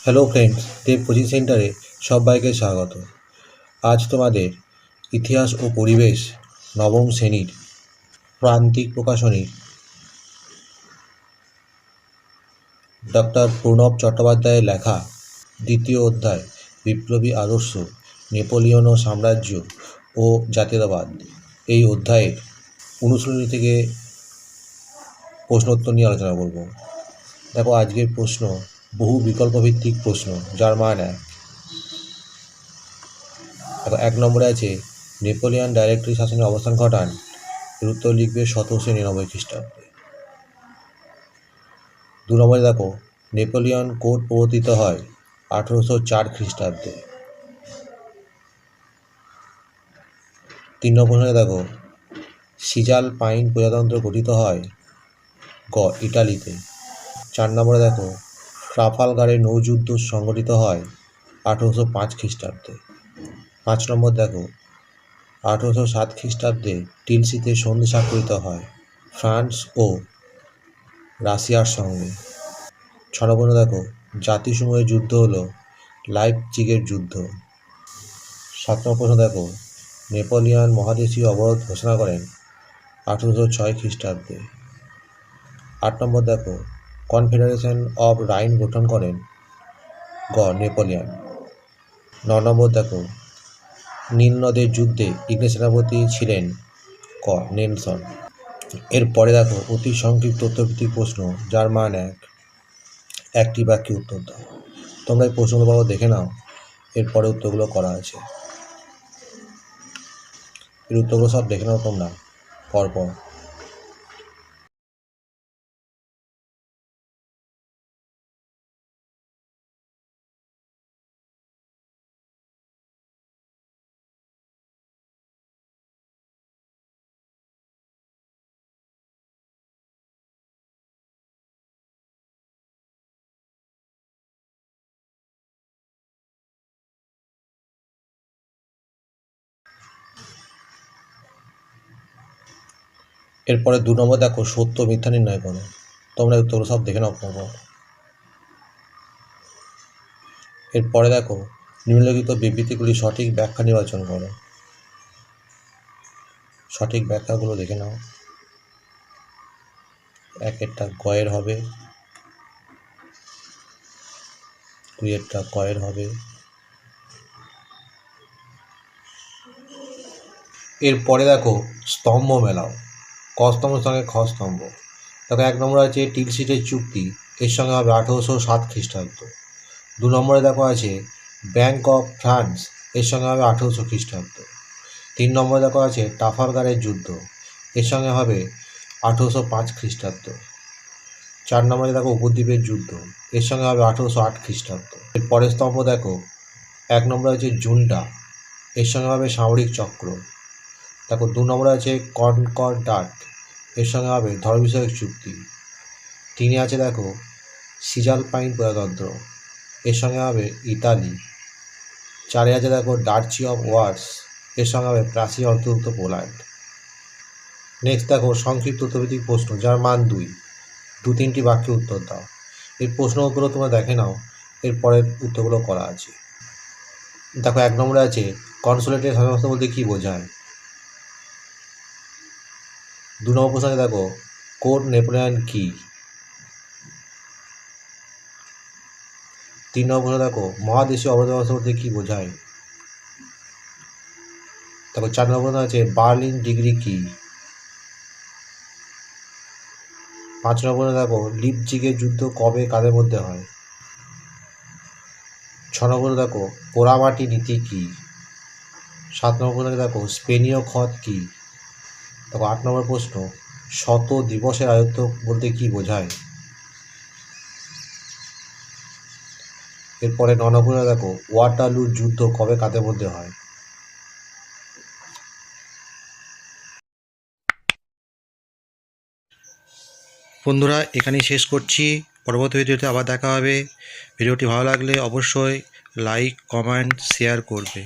Hello friends, দেব coaching সেন্টারে সবাইকে স্বাগত। আজ তোমাদের ইতিহাস ও পরিবেশ নবম শ্রেণীর প্রান্তিক প্রকাশনীর ডক্টর প্রণব চট্টোপাধ্যায়ের লেখা দ্বিতীয় অধ্যায় বিপ্লবী আদর্শ, নেপোলিয়ন ও সাম্রাজ্য ও জাতীয়তাবাদ এই অধ্যায়ের অনুশীলনী থেকে প্রশ্নোত্তর নিয়ে আলোচনা করব। দেখো, আজকের প্রশ্ন বহু বিকল্পভিত্তিক প্রশ্ন, যার মান এক নম্বরে আছে নেপোলিয়ন ডাইরেক্টরি শাসনের অবস্থান ঘটান। এর উত্তর লিখবে 1799 খ্রিস্টাব্দে। 2 নম্বরে দেখো নেপোলিয়ন কোড প্রবর্তিত হয় 1804 খ্রিস্টাব্দে। 3 নম্বরে দেখো সিজাল পাইন প্রজাতন্ত্র গঠিত হয় গ ইটালিতে। 4 নম্বরে দেখো ট্রাফালগারের নৌযুদ্ধ সংঘটিত হয় 1805 খ্রিস্টাব্দে। 5 নম্বর দেখো 1807 খ্রিস্টাব্দে টিলসিতে সন্ধি স্বাক্ষরিত হয় ফ্রান্স ও রাশিয়ার সঙ্গে। 6 নম্বর দেখো জাতিসমূহের যুদ্ধ হলো লাইপজিগের যুদ্ধ। 7 নম্বর প্রশ্ন দেখো নেপোলিয়ন মহাদেশীয় অবরোধ ঘোষণা করেন 1806 খ্রিস্টাব্দে। 8 নম্বর দেখো কনফেডারেশন অব রাইন গঠন করেন গ নেপোলিয়ন। 9 নম্বর দেখো নীল নদের যুদ্ধে ইংরেজ সেনাপতি ছিলেন ক নেলসন। এরপরে দেখো অতি সংক্ষিপ্ত উত্তরভিত্তিক প্রশ্ন, যার মান 1। একটি বাক্যে উত্তর দাও। তোমরা এই প্রশ্নগুলো দেখে নাও, এরপরে উত্তরগুলো করা আছে। এর উত্তরগুলো সব দেখে নাও তোমরা পরপর। এরপরে 2 নম্বর দেখো সত্য মিথ্যা নির্ণয় করো। তোমরা উত্তরগুলো সব দেখে নাও পরপর। এরপরে দেখো নিম্নলিখিত বিবৃতিগুলি সঠিক ব্যাখ্যা নির্বাচন করো। সঠিক ব্যাখ্যাগুলো দেখে নাও। একেরটা গয়ের হবে, 2এরটা কয়ের হবে। এরপরে দেখো স্তম্ভ মেলাও। ক স্তম্ভের সঙ্গে খ স্তম্ভ। দেখো 1 নম্বরে আছে টিলসিটের চুক্তি, এর সঙ্গে হবে 1807 খ্রিস্টাব্দ। 2 নম্বরে দেখো আছে ব্যাঙ্ক অফ ফ্রান্স, এর সঙ্গে হবে 1800 খ্রিস্টাব্দ। 3 নম্বরে দেখো আছে ট্রাফালগারের যুদ্ধ, এর সঙ্গে হবে 1805 খ্রিস্টাব্দ। 4 নম্বরে দেখো উপদ্বীপের যুদ্ধ, এর সঙ্গে হবে 1808 খ্রিস্টাব্দ। এর পরের স্তম্ভ দেখো 1 নম্বরে আছে জুন্টা, এর সঙ্গে হবে সামরিক চক্র। দেখো 2 নম্বরে আছে কনকর্ডাট, এর সঙ্গে হবে ধর্ম বিষয়ক চুক্তি। 3 আছে দেখো সিজাল পাইন প্রজাতন্ত্র, এর সঙ্গে হবে ইতালি। 4 আছে দেখো ডার্চি অফ ওয়ার্স, এর সঙ্গে হবে প্রাচীর অন্তর্ভুক্ত পোল্যান্ড। নেক্সট দেখো সংক্ষিপ্ত উত্তরভিত্তিক প্রশ্ন, যার মান 2। 2-3টি বাক্যে উত্তর দাও। এই প্রশ্নগুলো তোমরা দেখে নাও, এর পরের উত্তরগুলো করা আছে। দেখো 1 নম্বরে আছে কনসোলেটের স্বাধীনতা বলতে কী বোঝায়। 2 নম্বর প্রশ্নে দেখো কোড নেপোলিয়ন কি। 3 নম্বর প্রশ্নে দেখো মহাদেশীয় অবরোধ ব্যবস্থা বলতে কী বোঝায়। দেখো 4 নম্বর প্রশ্ন আছে বার্লিন ডিগ্রি কি। 5 নম্বর দেখো লিপজিগের যুদ্ধ কবে কাদের মধ্যে হয়। 6 নম্বর দেখো পোড়ামাটি নীতি কি। 7 নম্বর দেখো স্পেনীয় খত কি। দেখো 8 নম্বর প্রশ্ন শত দিবসের আয়ত্ত বলতে কি বোঝায়। এরপরে 9 নম্বর দেখো ওয়াটারলুর যুদ্ধ কবে কাদের মধ্যে হয়। বন্ধুরা, এখানেই শেষ করছি। পরবর্তী ভিডিওতে আবার দেখা হবে। ভিডিওটি ভালো লাগলে অবশ্যই লাইক, কমেন্ট, শেয়ার করবে।